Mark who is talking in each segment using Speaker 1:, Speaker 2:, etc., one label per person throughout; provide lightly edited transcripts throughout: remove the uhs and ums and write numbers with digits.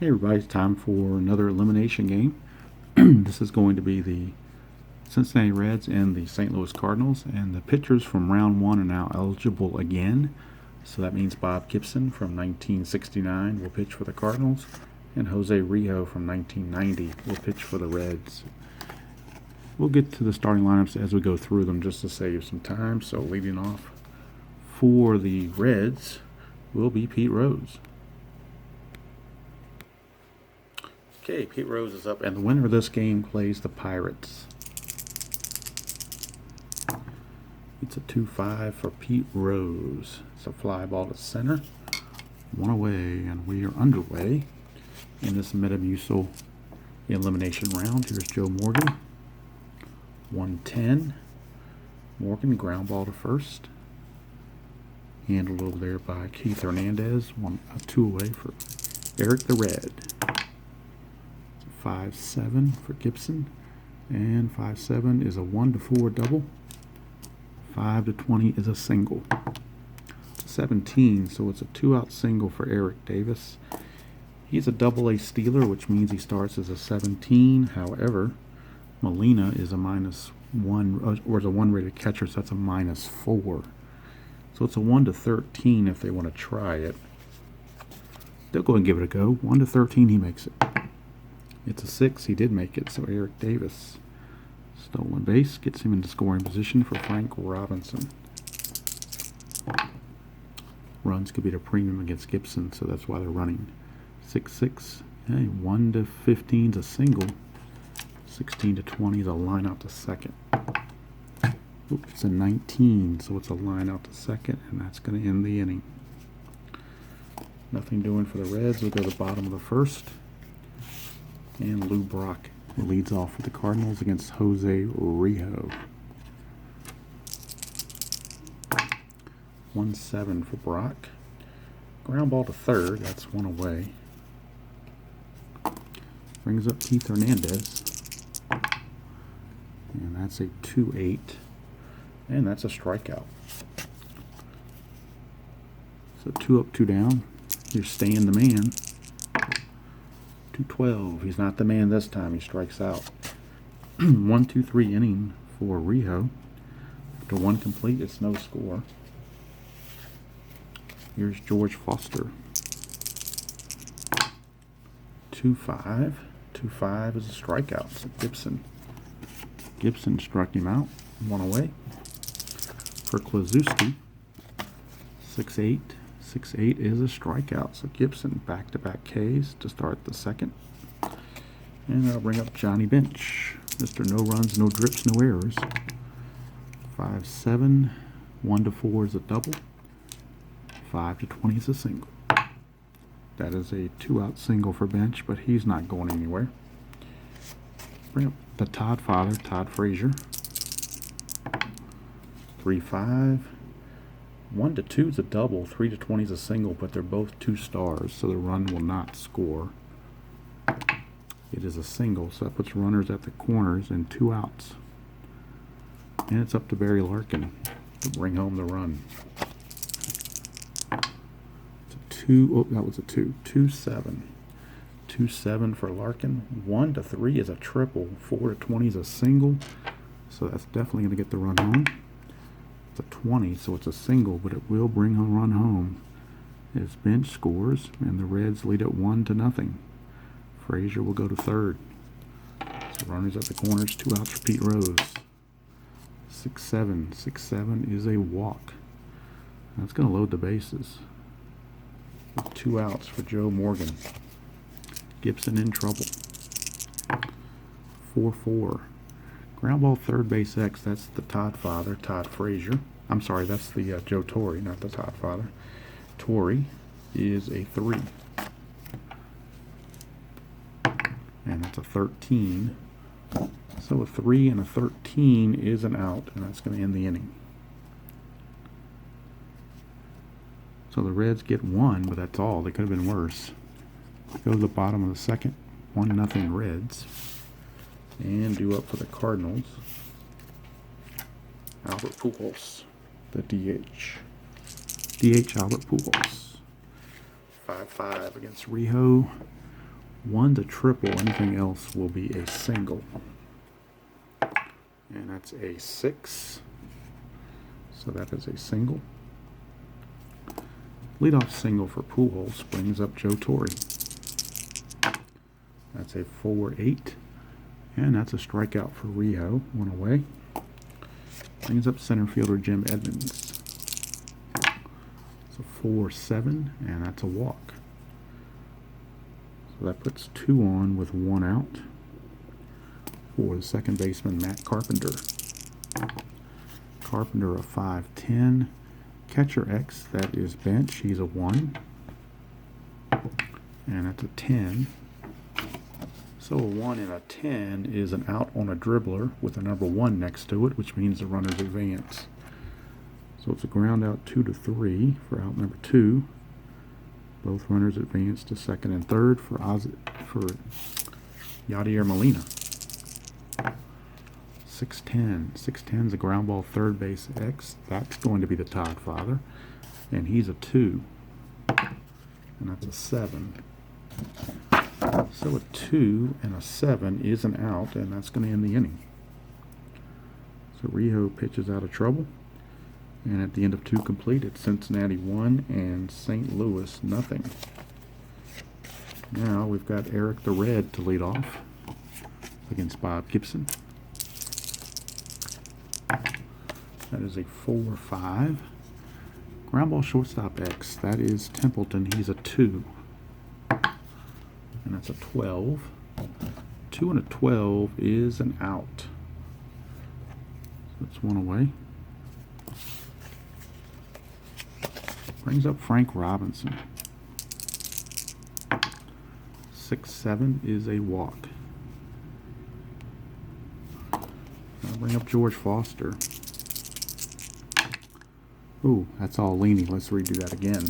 Speaker 1: Hey everybody, it's time for another elimination game. This is going to be the Cincinnati Reds and the St. Louis Cardinals, and the pitchers from round one are now eligible again. So that means Bob Gibson from 1969 will pitch for the Cardinals, and Jose Rijo from 1990 will pitch for the Reds. We'll get to the starting lineups as we go through them just to save some time. So leading off for the Reds will be Pete Rose. Okay, Pete Rose is up, and the winner of this game plays the Pirates. It's a 2-5 for Pete Rose. It's a fly ball to center. One away, and we are underway in this Metamucil elimination round. Here's Joe Morgan. 110. Morgan, ground ball to first. Handled over there by Keith Hernandez. 2 away for Eric the Red. 5-7 for Gibson, and 5-7 is a 1-4 double. 5-20 is a single. It's a 17, so it's a 2-out single for Eric Davis. He's a double-A stealer, which means he starts as a 17. However, Molina is a -1, or is a 1-rated catcher, so that's a -4. So it's a 1-13 if they want to try it. They'll go and give it a go. 1-13, he makes it. It's a 6. He did make it, so Eric Davis. Stolen base gets him into scoring position for Frank Robinson. Runs could be at a premium against Gibson, so that's why they're running. 6-6. Hey, 1-15 is a single. 16-20 is a line out to second. Oops, it's a 19, so it's a line out to second, and that's going to end the inning. Nothing doing for the Reds. We'll go to the bottom of the first. And Lou Brock leads off for the Cardinals against Jose Rijo. 1-7 for Brock. Ground ball to third. That's 1 away. Brings up Keith Hernandez. And that's a 2-8. And that's a strikeout. So 2 up, 2 down. You're staying the man. 2-12. He's not the man this time. He strikes out. 1-2-3 inning for Rijo. After 1 complete, it's no score. Here's George Foster. 2-5. 2-5 is a strikeout. So Gibson struck him out. 1 away. For Klazuski. 6-8. 6-8 is a strikeout. So Gibson back-to-back Ks to start the second. And that'll bring up Johnny Bench. Mr. No runs, no drips, no errors. 5-7. 1-4 is a double. 5-20 is a single. That is a 2-out single for Bench, but he's not going anywhere. Bring up the Todd father, Todd Frazier. 3-5. 1-2 is a double, 3-20 is a single, but they're both 2 stars, so the run will not score. It is a single, so that puts runners at the corners and 2 outs. And it's up to Barry Larkin to bring home the run. It's a 2. Oh, that was a 2. 2-7. 2-7 for Larkin. 1-3 is a triple. 4-20 is a single, so that's definitely going to get the run home. It's a 20, so it's a single, but it will bring a run home as Bench scores, and the Reds lead at 1-0. Frazier will go to third. So runners at the corners, 2 outs for Pete Rose. 6-7. 6-7 is a walk. That's going to load the bases. With 2 outs for Joe Morgan. Gibson in trouble. 4-4. Ground ball third base X, that's the Todd father, Todd Frazier. I'm sorry, that's the Joe Torre, not the Todd father. Torre is a 3. And that's a 13. So a 3 and a 13 is an out, and that's going to end the inning. So the Reds get 1, but that's all. They could have been worse. Go to the bottom of the second. 1-0 Reds. And due up for the Cardinals, Albert Pujols, the DH. DH Albert Pujols. 5-5 against Rijo. 1's a triple, anything else will be a single. And that's a 6. So that is a single. Leadoff single for Pujols brings up Joe Torre. That's a 4-8. And that's a strikeout for Rijo. 1 away. Brings up center fielder Jim Edmonds. It's a 4-7, and that's a walk. So that puts 2 on with 1 out for the second baseman Matt Carpenter. Carpenter a 5-10. Catcher X, that is bench. He's a 1. And that's a 10. So a 1 and a 10 is an out on a dribbler with a number 1 next to it, which means the runners advance. So it's a ground out 2-3 for out number 2. Both runners advance to second and third for Yadier Molina. 6-10. 6-10's a ground ball third base X. That's going to be the Todd father. And he's a 2. And that's a 7. So a 2 and a 7 is an out, and that's going to end the inning. So Rijo pitches out of trouble. And at the end of 2 completed, Cincinnati 1 and St. Louis nothing. Now we've got Eric the Red to lead off against Bob Gibson. That is a 4-5. Ground ball shortstop X. That is Templeton. He's a 2. And that's a 12. 2 and a 12 is an out. So that's 1 away. Brings up Frank Robinson. 6-7 is a walk. I'll bring up George Foster. Ooh, that's all leaning. Let's redo that again.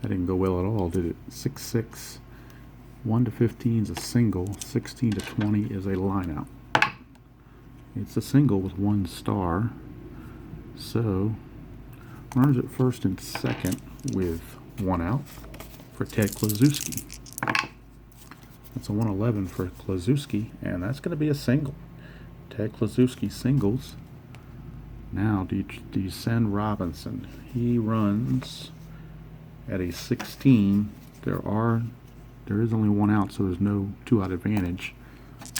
Speaker 1: That didn't go well at all, did it? 6-6. 1-15 is a single. 16-20 is a lineout. It's a single with 1 star. So, runners at first and second with 1 out for Ted Kluszewski. That's a 111 for Kluszewski, and that's going to be a single. Ted Kluszewski singles. Now, do you send Robinson? He runs at a 16. There is only 1 out, so there's no 2-out advantage.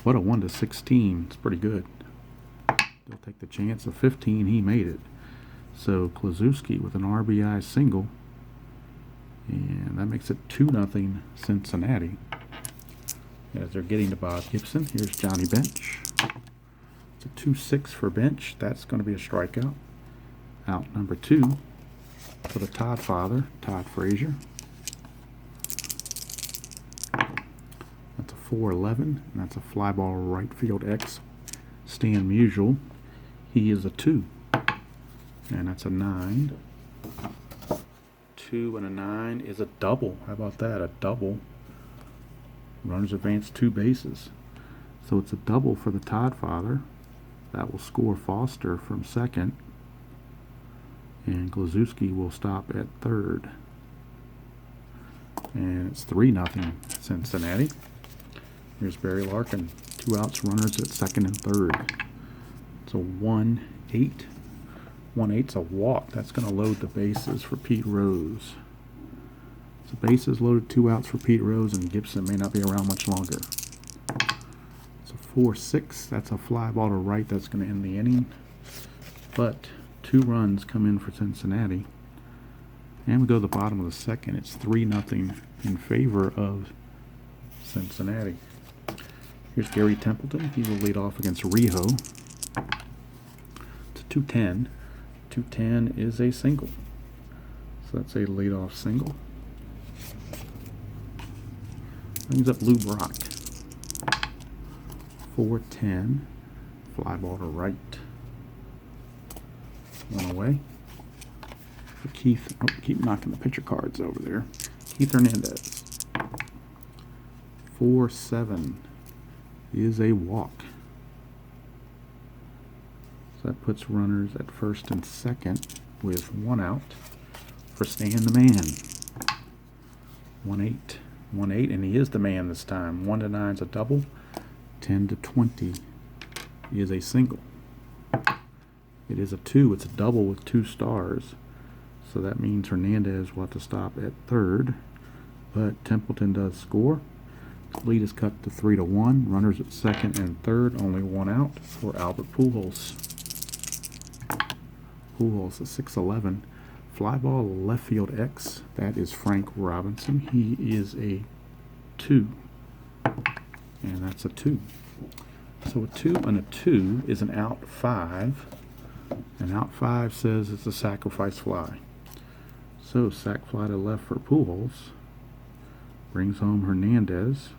Speaker 1: What a 1-16. It's pretty good. They'll take the chance of 15. He made it. So Kluszewski with an RBI single, and that makes it 2-0 Cincinnati. As they're getting to Bob Gibson, here's Johnny Bench. It's a 2-6 for Bench. That's going to be a strikeout. Out number 2 for the Todd father, Todd Frazier. That's a 4-11, and that's a fly ball right field X. Stan Musial, he is a 2. And that's a 9. 2 and a 9 is a double. How about that? A double. Runners advance 2 bases. So it's a double for the Todd father. That will score Foster from second. And Kluszewski will stop at third. And it's 3-0 Cincinnati. Here's Barry Larkin. 2 outs, runners at second and third. It's a 1-8. 1-8's a walk. That's going to load the bases for Pete Rose. So bases loaded, 2 outs for Pete Rose, and Gibson may not be around much longer. It's a 4-6. That's a fly ball to right. That's going to end the inning. But 2 runs come in for Cincinnati. And we go to the bottom of the second. It's 3-0 in favor of Cincinnati. Here's Gary Templeton. He will lead off against Rijo. It's a 2-10. 2-10 is a single. So that's a leadoff single. Brings up Lou Brock. 4-10. Fly ball to right. 1 away. For Keith. Oh, keep knocking the pitcher cards over there. Keith Hernandez. 4-7 is a walk. So that puts runners at first and second with 1 out for Stan the Man. 1-8. 1-8, and he is the man this time. 1-9 is a double. 10-20 is a single. It is a 2. It's a double with 2 stars. So that means Hernandez will have to stop at third. But Templeton does score. The lead is cut to 3-1. Runners at second and third. Only 1 out for Albert Pujols. Pujols is 6'11". Fly ball left field X. That is Frank Robinson. He is a 2. And that's a 2. So a 2 and a 2 is an out 5. And out 5 says it's a sacrifice fly. So sac fly to left for Pujols. Brings home Hernandez.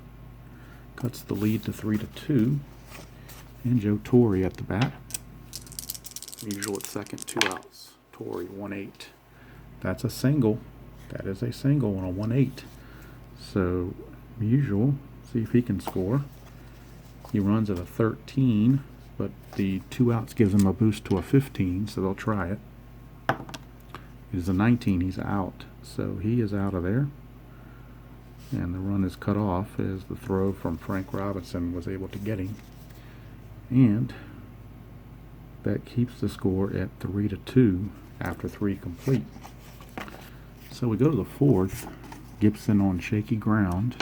Speaker 1: Cuts the lead to 3-2. And Joe Torre at the bat. Usual at second, 2 outs. Torre, 1-8. That's a single. That is a single on a 1-8. So Usual, see if he can score. He runs at a 13, but the 2 outs gives him a boost to a 15, so they'll try it. It is a 19, he's out. So he is out of there. And the run is cut off as the throw from Frank Robinson was able to get him. And that keeps the score at 3-2 after 3 complete. So we go to the 4th. Gibson on shaky ground.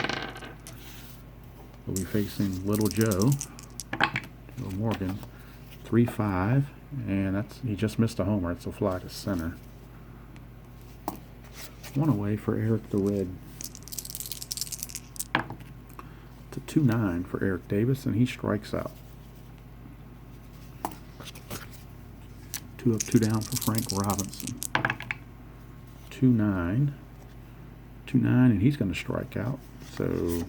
Speaker 1: We'll be facing Little Joe Morgan. 3-5, and he just missed a homer. It's a fly to center. 1 away for Eric the Red. It's a 2-9 for Eric Davis, and he strikes out. 2 up, 2 down for Frank Robinson. 2-9, and he's going to strike out. So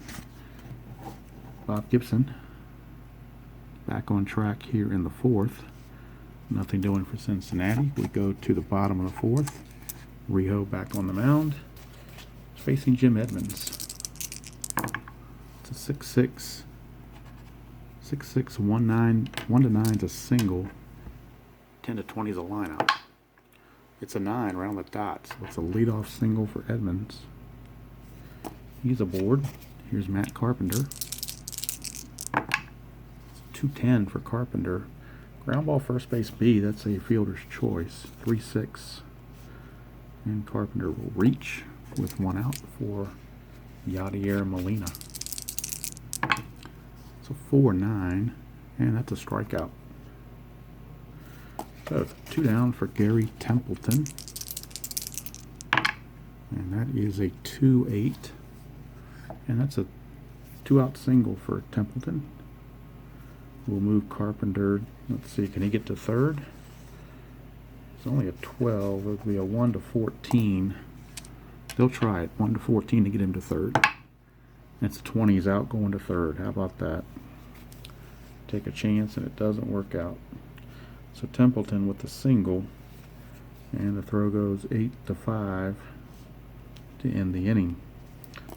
Speaker 1: Bob Gibson back on track here in the 4th. Nothing doing for Cincinnati. We go to the bottom of the 4th. Rijo back on the mound, facing Jim Edmonds. It's a 6-6, 1-9 is a single. 10-20 is a lineout. It's a 9 around the dot, so it's a leadoff single for Edmonds. He's aboard. Here's Matt Carpenter. 210 for Carpenter. Ground ball first base B, that's a fielder's choice. 3-6. And Carpenter will reach with 1 out for Yadier Molina. So 4-9, and that's a strikeout. So 2 down for Gary Templeton. And that is a 2-8. And that's a 2-out single for Templeton. We'll move Carpenter. Let's see, can he get to third? It's only a 12. It'll be a 1-14. They'll try it. 1-14 to get him to third. That's 20. He's out going to third. How about that? Take a chance and it doesn't work out. So Templeton with the single, and the throw goes 8-5 to end the inning.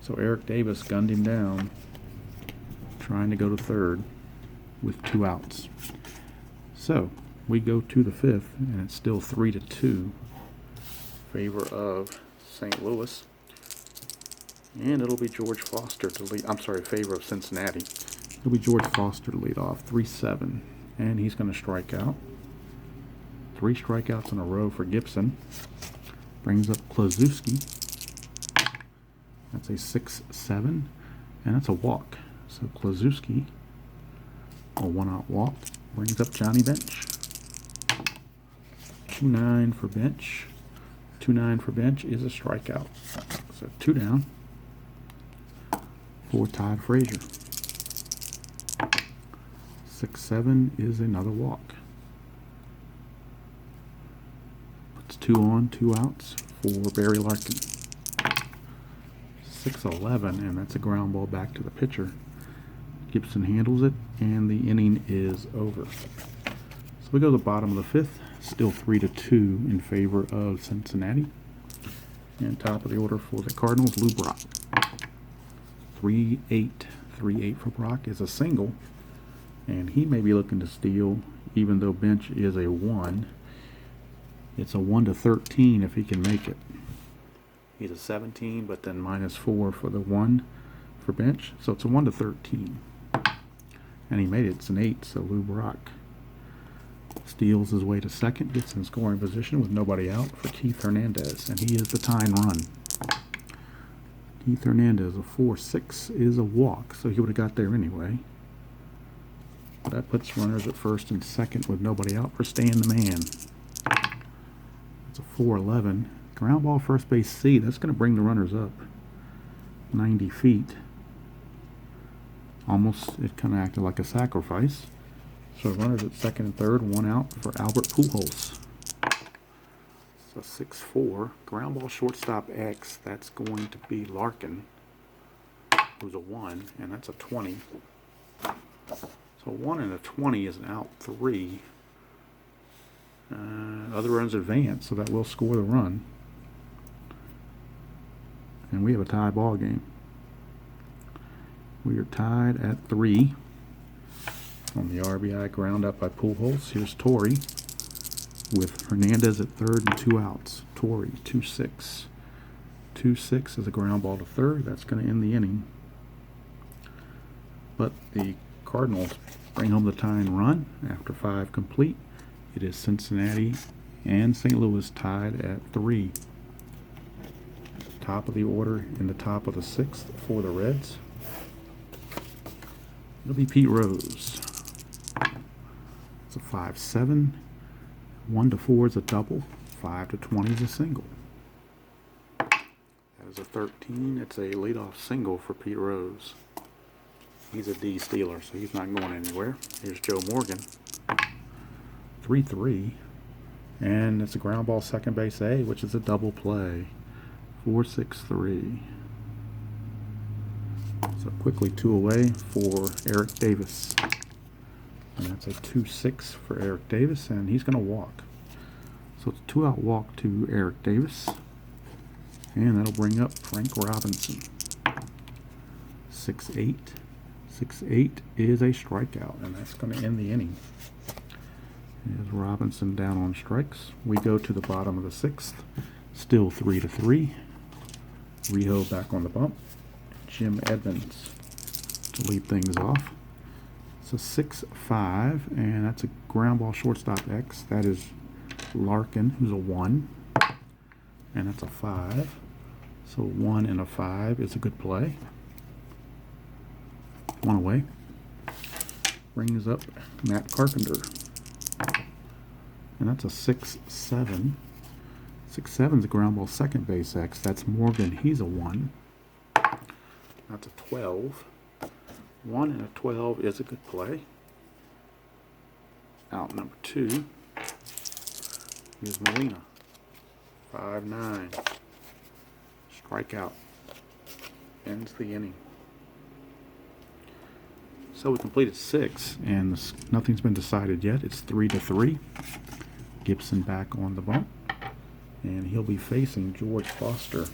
Speaker 1: So Eric Davis gunned him down, trying to go to third with 2 outs. So we go to the 5th, and it's still 3-2 in favor of St. Louis. And it'll be George Foster to lead. I'm sorry, favor of Cincinnati. It'll be George Foster to lead off. 3-7, and he's going to strike out. 3 strikeouts in a row for Gibson. Brings up Klazuski. That's a 6-7, and that's a walk. So Klazuski, a 1-out walk, brings up Johnny Bench. 2-9 for Bench. 2-9 for Bench is a strikeout. So 2 down for Todd Frazier. 6-7 is another walk. Puts 2 on, 2 outs for Barry Larkin. 6-11, and that's a ground ball back to the pitcher. Gibson handles it, and the inning is over. So we go to the bottom of the 5th. Still 3-2 in favor of Cincinnati. And top of the order for the Cardinals, Lou Brock. 3-8. 3-8 for Brock is a single. And he may be looking to steal, even though Bench is a 1. It's a 1-13 if he can make it. He's a 17, but then -4 for the 1 for bench. So it's a 1 to 13. And he made it. It's an 8, so Lou Brock steals his way to second, gets in scoring position with nobody out for Keith Hernandez, and he is the tying run. Keith Hernandez, a 4-6 is a walk, so he would have got there anyway. But that puts runners at first and second with nobody out for Stan the Man. It's a 4-11. Ground ball first base C. That's going to bring the runners up 90 feet. Almost, it kind of acted like a sacrifice. So runners at second and third, 1 out for Albert Pujols. So 6-4. Ground ball shortstop X. That's going to be Larkin, who's a 1, and that's a 20. So 1 and a 20 is an out 3. Other runs advance, so that will score the run. And we have a tie ball game. We are tied at 3 on the RBI ground up by Pujols. Here's Torrey with Hernandez at third and 2 outs. Torrey, 2-6. 2-6 is a ground ball to third. That's going to end the inning. But the Cardinals bring home the tying run after 5 complete. It is Cincinnati and St. Louis tied at 3. Top of the order in the top of the 6th for the Reds. It'll be Pete Rose. It's a 5-7. 1 to 4 is a double. 5 to 20 is a single. That is a 13. It's a leadoff single for Pete Rose. He's a D stealer, so he's not going anywhere. Here's Joe Morgan. 3-3. And it's a ground ball second base A, which is a double play. 4-6-3. So quickly 2 away for Eric Davis. And that's a 2-6 for Eric Davis, and he's going to walk. So it's a 2-out walk to Eric Davis. And that'll bring up Frank Robinson. 6-8. 6-8 is a strikeout, and that's going to end the inning. Here's Robinson down on strikes. We go to the bottom of the 6th. Still 3-3. Rijo back on the bump. Jim Edmonds to lead things off. It's a 6-5, and that's a ground ball shortstop X. That is Larkin, who's a 1, and that's a 5. So 1 and a 5 is a good play. 1 away. Brings up Matt Carpenter, and that's a 6-7. 6-7 is a ground ball second base X. That's Morgan. He's a 1. That's a 12. 1 and a 12 is a good play. Out number 2 is Molina. 5-9. Strikeout. Ends the inning. So we completed 6, and nothing's been decided yet. It's 3-3. Gibson back on the bump, and he'll be facing George Foster.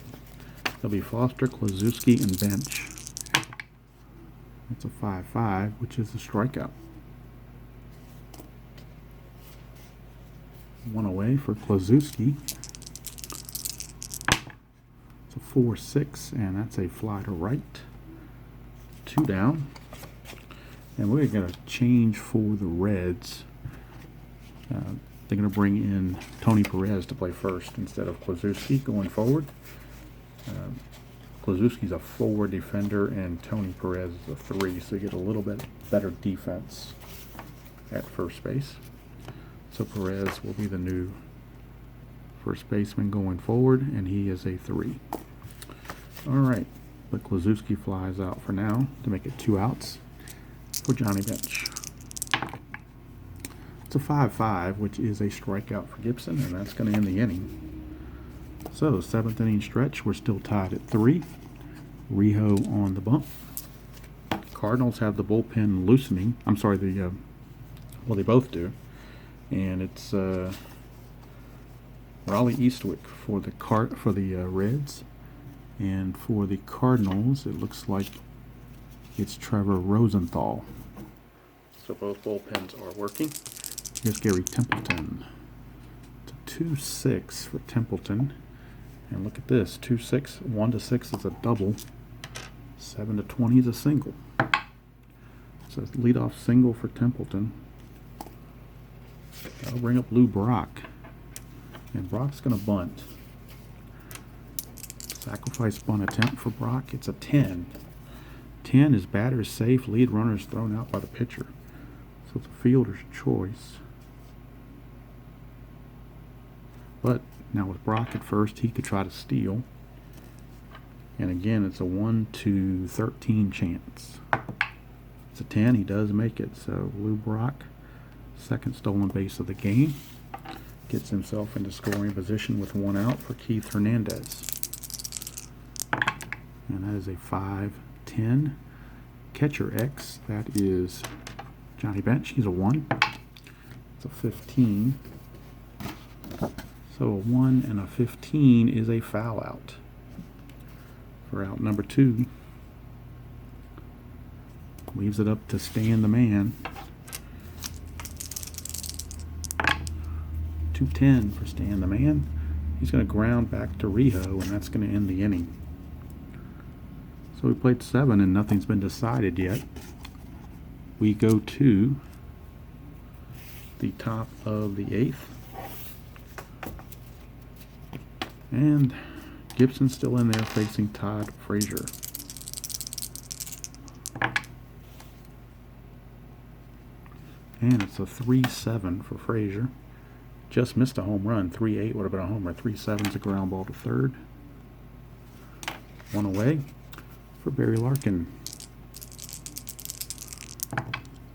Speaker 1: He'll be Foster, Klazuski, and bench. That's a 5-5, which is a strikeout. 1 away for Klazuski. It's a 4-6, and that's a fly to right. 2 down. And we're going to change for the Reds. They're going to bring in Tony Perez to play first instead of Klazuski going forward. Klazuski's a 4 defender, and Tony Perez is a 3, so you get a little bit better defense at first base. So Perez will be the new first baseman going forward, and he is a 3. All right, but Klazuski flies out for now to make it 2 outs for Johnny Bench. It's a 5-5, which is a strikeout for Gibson, and that's going to end the inning. So, 7th inning stretch, we're still tied at 3. Rijo on the bump. Cardinals have the bullpen loosening. I'm sorry, well, they both do. And it's Raleigh Eastwick for the Reds, and for the Cardinals, it looks like it's Trevor Rosenthal. So both bullpens are working. Here's Gary Templeton. It's a 2-6 for Templeton, And look at this, 2-6, 1-6 is a double, 7-20 is a single. So leadoff single for Templeton. That'll bring up Lou Brock. And Brock's going to bunt. Sacrifice bunt attempt for Brock. It's a 10. 10 is batters safe, lead runners thrown out by the pitcher. So it's a fielder's choice. But now with Brock at first, he could try to steal. And again, it's a 1-13 chance. It's a 10, he does make it. So Lou Brock, second stolen base of the game, gets himself into scoring position with 1 out for Keith Hernandez. And that is a 5-10. Catcher X, that is Johnny Bench, he's a 1. It's a 15. So a 1 and a 15 is a foul out. For out number 2. Leaves it up to Stan the Man. 2-10 for Stan the Man. He's going to ground back to Rijo, and that's going to end the inning. So we played 7 and nothing's been decided yet. We go to the top of the 8th. And Gibson's still in there facing Todd Frazier. And it's a 3-7 for Frazier. Just missed a home run. 3-8 would have been a homer. 3-7's a ground ball to third. 1 away for Barry Larkin.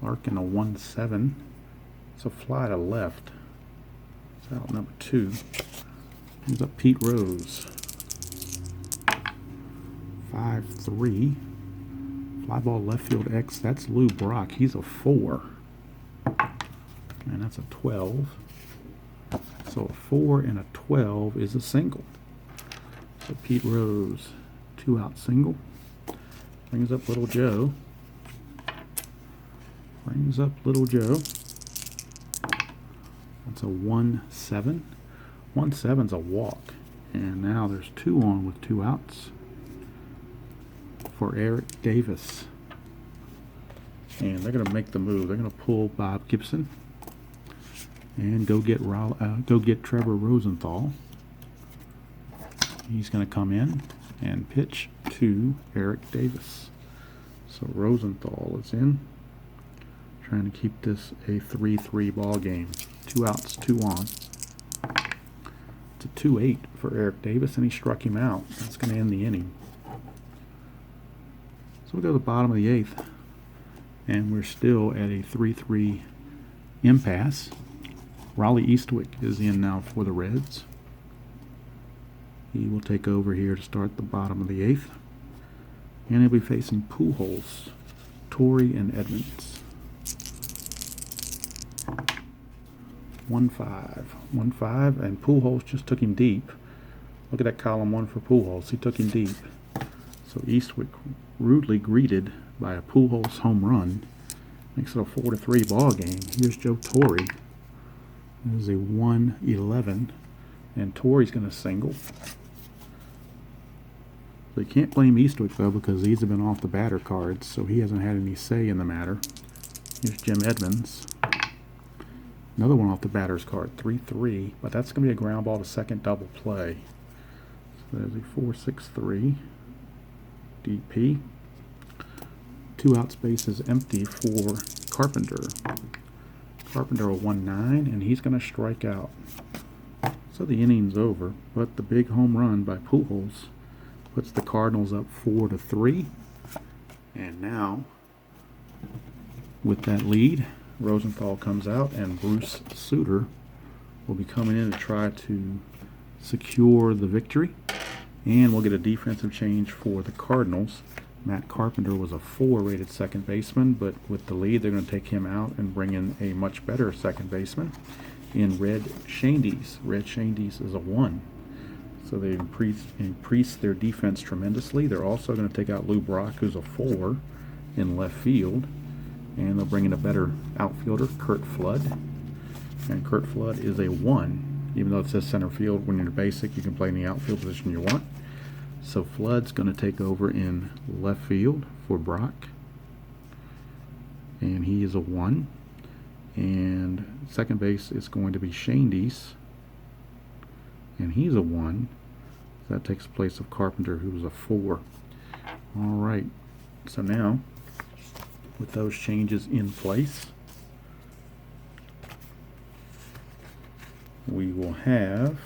Speaker 1: Larkin a 1-7. It's a fly to left. It's out number 2. Here's up Pete Rose. 5-3. Fly ball left field X. That's Lou Brock. He's a 4. And that's a 12. So a 4 and a 12 is a single. So Pete Rose, 2 out single. Brings up Little Joe. Brings up Little Joe. That's a 1-7. 1-7's a walk. And now there's 2 on with 2 outs for Eric Davis. And they're going to make the move. They're going to pull Bob Gibson and go get Trevor Rosenthal. He's going to come in and pitch to Eric Davis. So Rosenthal is in, trying to keep this a 3-3 ball game. 2 outs, 2 on. It's a 2-8 for Eric Davis, and he struck him out. That's going to end the inning. So we go to the bottom of the 8th, and we're still at a 3-3 impasse. Raleigh Eastwick is in now for the Reds. He will take over here to start the bottom of the 8th. And he'll be facing Pujols, Torrey, and Edmonds. 1-5. 1-5, and Pujols just took him deep. Look at that column 1 for Pujols. He took him deep. So Eastwick rudely greeted by a Pujols home run. Makes it a 4-3 ball game. Here's Joe Torre. This is a 1-11, and Torrey's going to single. So you can't blame Eastwick, though, because these have been off the batter cards, so he hasn't had any say in the matter. Here's Jim Edmonds. Another one off the batter's card, 3-3, but that's going to be a ground ball to second double play. So there's a 4-6-3 DP. 2 out space is empty for Carpenter. Carpenter a 1-9, and he's going to strike out. So the inning's over, but the big home run by Pujols puts the Cardinals up 4-3. And now, with that lead, Rosenthal comes out, and Bruce Sutter will be coming in to try to secure the victory. And we'll get a defensive change for the Cardinals. Matt Carpenter was a 4 rated second baseman, but with the lead, they're going to take him out and bring in a much better second baseman in Red Shandies. Red Shandies is a 1. So they increased their defense tremendously. They're also going to take out Lou Brock, who's a 4 in left field. And they'll bring in a better outfielder, Kurt Flood. And Kurt Flood is a 1. even though it says center field. When you're basic, you can play in the outfield position you want. So Flood's going to take over in left field for Brock, and he is a 1. And second base is going to be Shandy's, and he's a 1. That takes place of Carpenter, who's a 4. All right, so now with those changes in place, we will have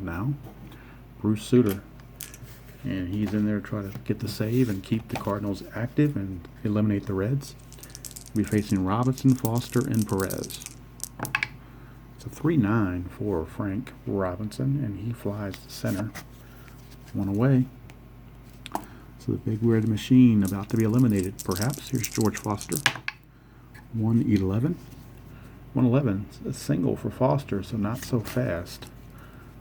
Speaker 1: now Bruce Sutter, and he's in there to try to get the save and keep the Cardinals active and eliminate the Reds. We'll be facing Robinson, Foster, and Perez. It's a 3-9 for Frank Robinson, and he flies to center. 1 away. So the big red machine about to be eliminated, perhaps. Here's George Foster. 111. 111, a single for Foster, so not so fast.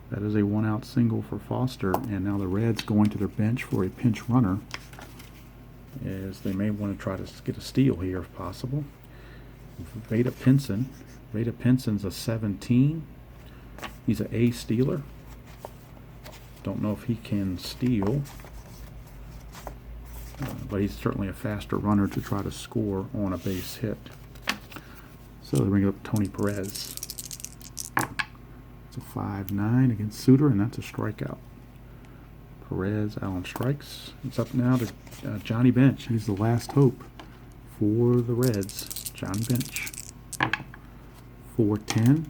Speaker 1: That is a 1-out single for Foster, and now the Reds going to their bench for a pinch runner, as they may want to try to get a steal here if possible. Vada Pinson. Vada Pinson's a 17. He's an A stealer. Don't know if he can steal, but he's certainly a faster runner to try to score on a base hit. So they bring up Tony Perez. It's a 5-9 against Sutter, and that's a strikeout. Perez, Allen strikes. It's up now to Johnny Bench. He's the last hope for the Reds. Johnny Bench. 4-10.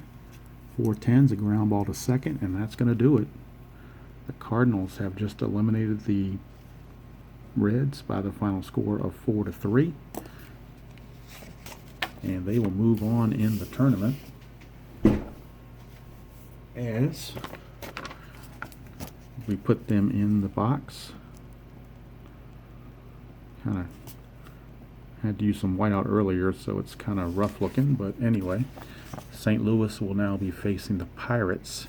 Speaker 1: 4-10's a ground ball to second, and that's going to do it. The Cardinals have just eliminated the Reds by the final score of 4-3. And they will move on in the tournament as we put them in the box. Kind of had to use some whiteout earlier, so it's kind of rough looking, but anyway, St. Louis will now be facing the Pirates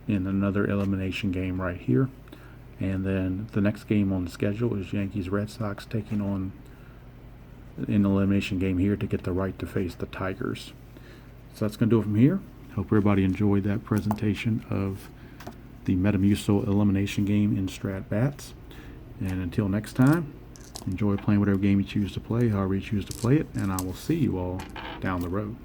Speaker 1: in another elimination game right here. And then the next game on the schedule is Yankees-Red Sox taking on an elimination game here to get the right to face the Tigers. So that's going to do it from here. Hope everybody enjoyed that presentation of the Metamucil elimination game in Strat Bats. And until next time, enjoy playing whatever game you choose to play, however you choose to play it, and I will see you all down the road.